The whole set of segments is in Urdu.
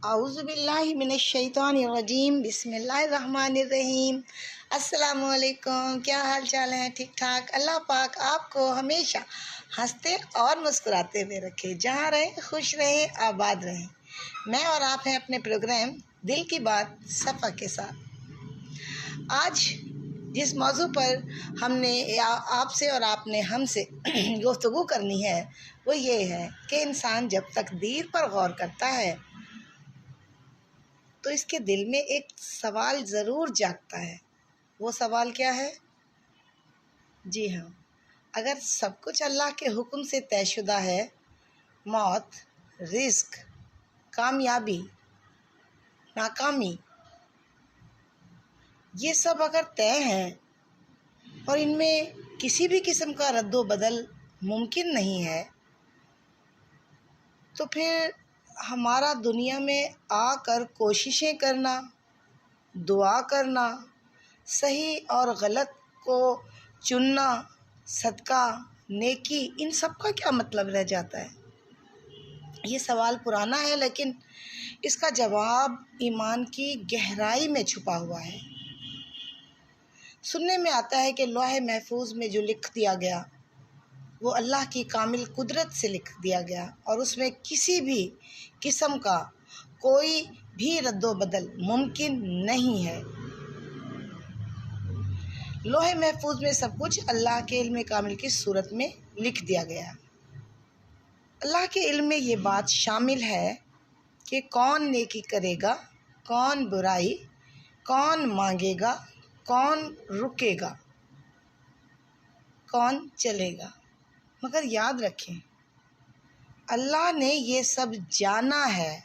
اعوذ باللہ من الشیطان الرجیم، بسم اللہ الرحمن الرحیم۔ السلام علیکم، کیا حال چال ہیں؟ ٹھیک ٹھاک؟ اللہ پاک آپ کو ہمیشہ ہنستے اور مسکراتے ہوئے رکھے، جہاں رہیں خوش رہیں، آباد رہیں۔ میں اور آپ ہیں اپنے پروگرام دل کی بات صفا کے ساتھ۔ آج جس موضوع پر ہم نے آپ سے اور آپ نے ہم سے گفتگو کرنی ہے وہ یہ ہے کہ انسان جب تقدیر پر غور کرتا ہے تو اس کے دل میں ایک سوال ضرور جاگتا ہے۔ وہ سوال کیا ہے؟ جی ہاں، اگر سب کچھ اللہ کے حکم سے طے شدہ ہے، موت، رزق، کامیابی، ناکامی، یہ سب اگر طے ہیں اور ان میں کسی بھی قسم کا رد و بدل ممکن نہیں ہے، تو پھر ہمارا دنیا میں آ کر کوششیں کرنا، دعا کرنا، صحیح اور غلط کو چننا، صدقہ، نیکی، ان سب کا کیا مطلب رہ جاتا ہے؟ یہ سوال پرانا ہے، لیکن اس کا جواب ایمان کی گہرائی میں چھپا ہوا ہے۔ سننے میں آتا ہے کہ لوح محفوظ میں جو لکھ دیا گیا وہ اللہ کی کامل قدرت سے لکھ دیا گیا، اور اس میں کسی بھی قسم کا کوئی بھی رد و بدل ممکن نہیں ہے۔ لوح محفوظ میں سب کچھ اللہ کے علم کامل کی صورت میں لکھ دیا گیا۔ اللہ کے علم میں یہ بات شامل ہے کہ کون نیکی کرے گا، کون برائی، کون مانگے گا، کون رکے گا، کون چلے گا۔ مگر یاد رکھیں، اللہ نے یہ سب جانا ہے،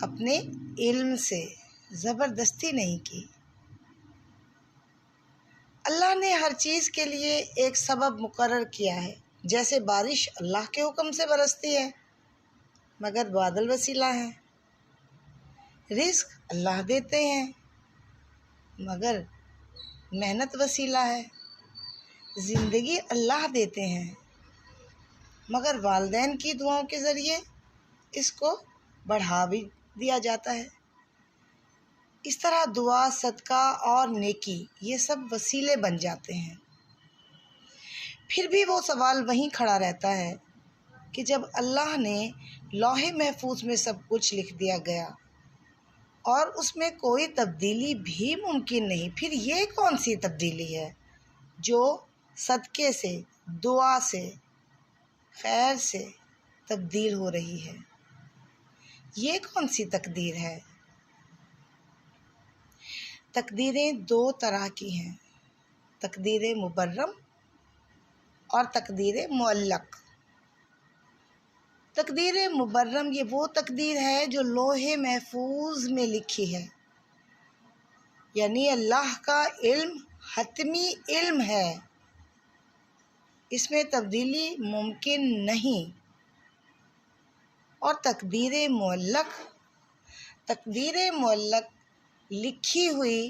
اپنے علم سے، زبردستی نہیں کی۔ اللہ نے ہر چیز کے لیے ایک سبب مقرر کیا ہے۔ جیسے بارش اللہ کے حکم سے برستی ہے، مگر بادل وسیلہ ہے۔ رزق اللہ دیتے ہیں، مگر محنت وسیلہ ہے۔ زندگی اللہ دیتے ہیں، مگر والدین کی دعاؤں کے ذریعے اس کو بڑھا بھی دیا جاتا ہے۔ اس طرح دعا، صدقہ اور نیکی یہ سب وسیلے بن جاتے ہیں۔ پھر بھی وہ سوال وہیں کھڑا رہتا ہے کہ جب اللہ نے لوح محفوظ میں سب کچھ لکھ دیا گیا اور اس میں کوئی تبدیلی بھی ممکن نہیں، پھر یہ کون سی تبدیلی ہے جو صدقے سے، دعا سے، خیر سے تبدیل ہو رہی ہے؟ یہ کون سی تقدیر ہے؟ تقدیریں دو طرح کی ہیں، تقدیر مبرم اور تقدیر معلق۔ تقدیر مبرم یہ وہ تقدیر ہے جو لوح محفوظ میں لکھی ہے، یعنی اللہ کا علم حتمی علم ہے، اس میں تبدیلی ممکن نہیں۔ اور تقدیر معلق لکھی ہوئی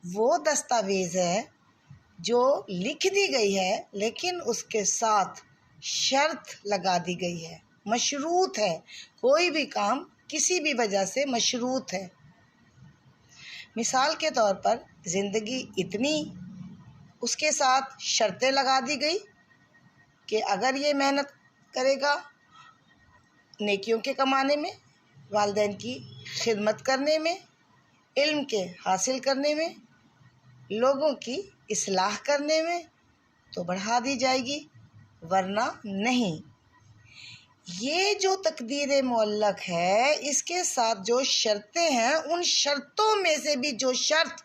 وہ دستاویز ہے جو لکھ دی گئی ہے، لیکن اس کے ساتھ شرط لگا دی گئی ہے، مشروط ہے۔ کوئی بھی کام کسی بھی وجہ سے مشروط ہے۔ مثال کے طور پر زندگی اتنی، اس کے ساتھ شرطیں لگا دی گئی کہ اگر یہ محنت کرے گا نیکیوں کے کمانے میں، والدین کی خدمت کرنے میں، علم کے حاصل کرنے میں، لوگوں کی اصلاح کرنے میں، تو بڑھا دی جائے گی، ورنہ نہیں۔ یہ جو تقدیر معلق ہے، اس کے ساتھ جو شرطیں ہیں، ان شرطوں میں سے بھی جو شرط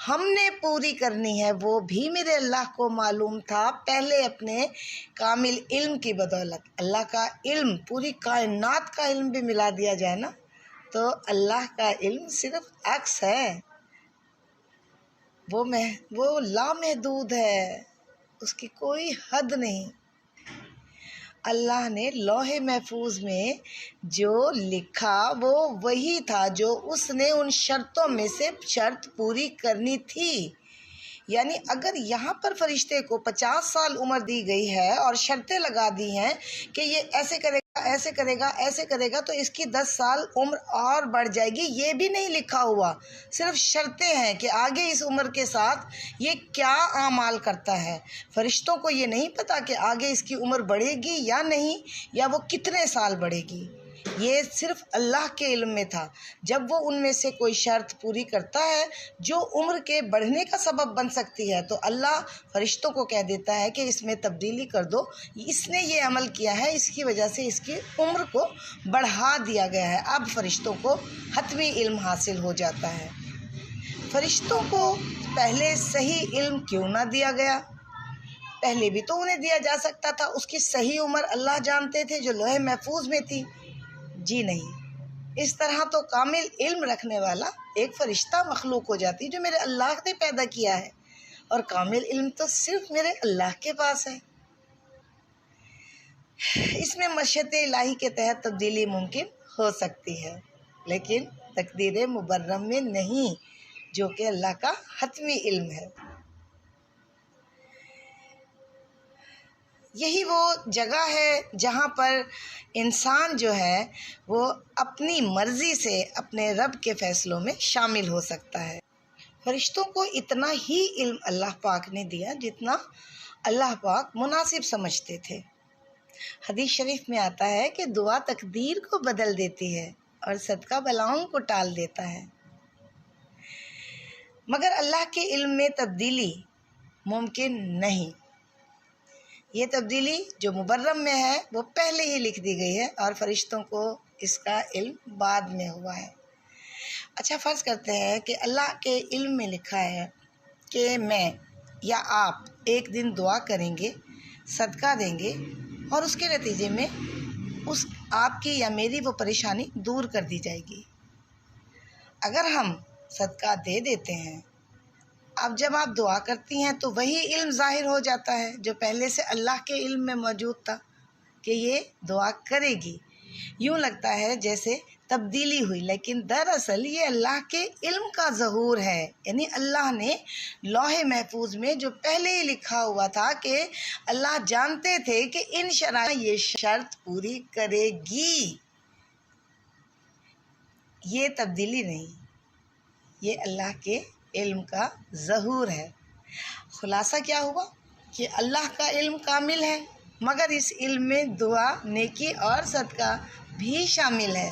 ہم نے پوری کرنی ہے وہ بھی میرے اللہ کو معلوم تھا، پہلے اپنے کامل علم کی بدولت۔ اللہ کا علم، پوری کائنات کا علم بھی ملا دیا جائے نا تو اللہ کا علم صرف عکس ہے، وہ لامحدود ہے، اس کی کوئی حد نہیں۔ اللہ نے لوح محفوظ میں جو لکھا وہ وہی تھا جو اس نے ان شرطوں میں سے شرط پوری کرنی تھی۔ یعنی اگر یہاں پر فرشتے کو 50 سال عمر دی گئی ہے اور شرطیں لگا دی ہیں کہ یہ ایسے کرے ایسے کرے گا تو اس کی 10 سال عمر اور بڑھ جائے گی، یہ بھی نہیں لکھا ہوا، صرف شرطیں ہیں کہ آگے اس عمر کے ساتھ یہ کیا اعمال کرتا ہے۔ فرشتوں کو یہ نہیں پتہ کہ آگے اس کی عمر بڑھے گی یا نہیں، یا وہ کتنے سال بڑھے گی، یہ صرف اللہ کے علم میں تھا۔ جب وہ ان میں سے کوئی شرط پوری کرتا ہے جو عمر کے بڑھنے کا سبب بن سکتی ہے تو اللہ فرشتوں کو کہہ دیتا ہے کہ اس میں تبدیلی کر دو، اس نے یہ عمل کیا ہے، اس کی وجہ سے اس کی عمر کو بڑھا دیا گیا ہے۔ اب فرشتوں کو حتمی علم حاصل ہو جاتا ہے۔ فرشتوں کو پہلے صحیح علم کیوں نہ دیا گیا؟ پہلے بھی تو انہیں دیا جا سکتا تھا، اس کی صحیح عمر اللہ جانتے تھے جو لوح محفوظ میں تھی۔ جی نہیں، اس طرح تو کامل علم رکھنے والا ایک فرشتہ مخلوق ہو جاتی جو میرے اللہ نے پیدا کیا ہے، اور کامل علم تو صرف میرے اللہ کے پاس ہے۔ اس میں مشیت الہی کے تحت تبدیلی ممکن ہو سکتی ہے، لیکن تقدیر مبرم میں نہیں، جو کہ اللہ کا حتمی علم ہے۔ یہی وہ جگہ ہے جہاں پر انسان جو ہے وہ اپنی مرضی سے اپنے رب کے فیصلوں میں شامل ہو سکتا ہے۔ فرشتوں کو اتنا ہی علم اللہ پاک نے دیا جتنا اللہ پاک مناسب سمجھتے تھے۔ حدیث شریف میں آتا ہے کہ دعا تقدیر کو بدل دیتی ہے اور صدقہ بلاؤں کو ٹال دیتا ہے، مگر اللہ کے علم میں تبدیلی ممکن نہیں۔ یہ تبدیلی جو مبرم میں ہے وہ پہلے ہی لکھ دی گئی ہے اور فرشتوں کو اس کا علم بعد میں ہوا ہے۔ اچھا، فرض کرتے ہیں کہ اللہ کے علم میں لکھا ہے کہ میں یا آپ ایک دن دعا کریں گے، صدقہ دیں گے، اور اس کے نتیجے میں آپ کی یا میری وہ پریشانی دور کر دی جائے گی۔ اگر ہم صدقہ دے دیتے ہیں، اب جب آپ دعا کرتی ہیں تو وہی علم ظاہر ہو جاتا ہے جو پہلے سے اللہ کے علم میں موجود تھا کہ یہ دعا کرے گی۔ یوں لگتا ہے جیسے تبدیلی ہوئی، لیکن دراصل یہ اللہ کے علم کا ظہور ہے، یعنی اللہ نے لوح محفوظ میں جو پہلے ہی لکھا ہوا تھا کہ اللہ جانتے تھے کہ ان شرائط یہ شرط پوری کرے گی۔ یہ تبدیلی نہیں، یہ اللہ کے علم کا ظہور ہے۔ خلاصہ کیا ہوا کہ اللہ کا علم کامل ہے، مگر اس علم میں دعا، نیکی اور صدقہ بھی شامل ہے۔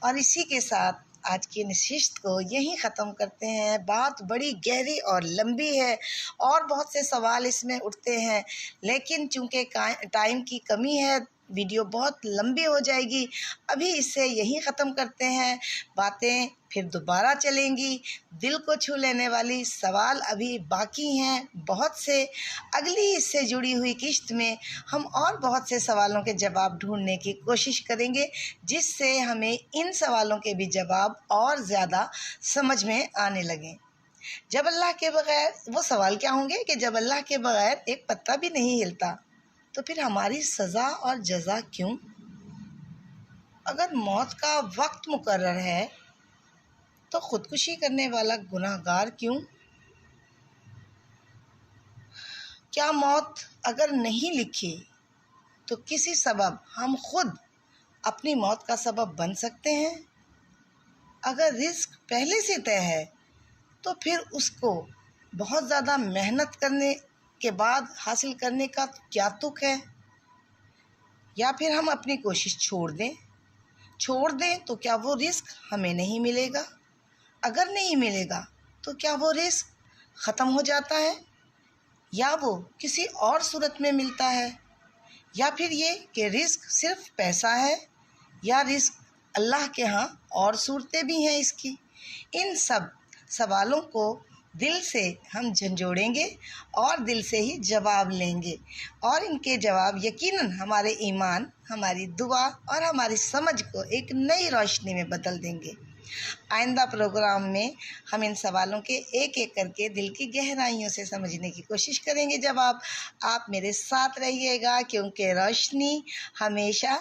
اور اسی کے ساتھ آج کی نشست کو یہیں ختم کرتے ہیں۔ بات بڑی گہری اور لمبی ہے اور بہت سے سوال اس میں اٹھتے ہیں، لیکن چونکہ ٹائم کی کمی ہے ویڈیو بہت لمبی ہو جائے گی۔ ابھی اسے یہیں ختم کرتے ہیں، باتیں پھر دوبارہ چلیں گی۔ دل کو چھو لینے والی سوال ابھی باقی ہیں بہت سے۔ اگلی اس سے جڑی ہوئی قسط میں ہم اور بہت سے سوالوں کے جواب ڈھونڈنے کی کوشش کریں گے، جس سے ہمیں ان سوالوں کے بھی جواب اور زیادہ سمجھ میں آنے لگیں۔ جب اللہ کے بغیر، وہ سوال کیا ہوں گے کہ جب اللہ کے بغیر ایک پتا بھی نہیں ہلتا تو پھر ہماری سزا اور جزا کیوں؟ اگر موت کا وقت مقرر ہے تو خودکشی کرنے والا گناہ گار کیوں؟ کیا موت اگر نہیں لکھی تو کسی سبب ہم خود اپنی موت کا سبب بن سکتے ہیں؟ اگر رزق پہلے سے طے ہے تو پھر اس کو بہت زیادہ محنت کرنے کے بعد حاصل کرنے کا کیا تک ہے؟ یا پھر ہم اپنی کوشش چھوڑ دیں تو کیا وہ رزق ہمیں نہیں ملے گا؟ اگر نہیں ملے گا تو کیا وہ رزق ختم ہو جاتا ہے، یا وہ کسی اور صورت میں ملتا ہے؟ یا پھر یہ کہ رزق صرف پیسہ ہے، یا رزق اللہ کے ہاں اور صورتیں بھی ہیں اس کی؟ ان سب سوالوں کو دل سے ہم جھنجھوڑیں گے اور دل سے ہی جواب لیں گے، اور ان کے جواب یقیناً ہمارے ایمان، ہماری دعا اور ہماری سمجھ کو ایک نئی روشنی میں بدل دیں گے۔ آئندہ پروگرام میں ہم ان سوالوں کے ایک ایک کر کے دل کی گہرائیوں سے سمجھنے کی کوشش کریں گے۔ جواب آپ میرے ساتھ رہیے گا، کیونکہ روشنی ہمیشہ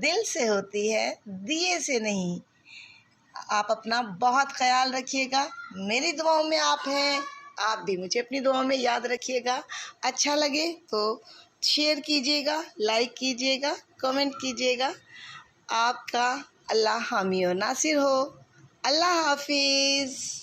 دل سے ہوتی ہے، دیے سے نہیں۔ آپ اپنا بہت خیال رکھیے گا، میری دعاؤں میں آپ ہیں، آپ بھی مجھے اپنی دعاؤں میں یاد رکھیے گا۔ اچھا لگے تو شیئر کیجیے گا، لائک کیجیے گا، کمنٹ کیجیے گا۔ آپ کا اللہ حامی و ناصر ہو۔ اللہ حافظ۔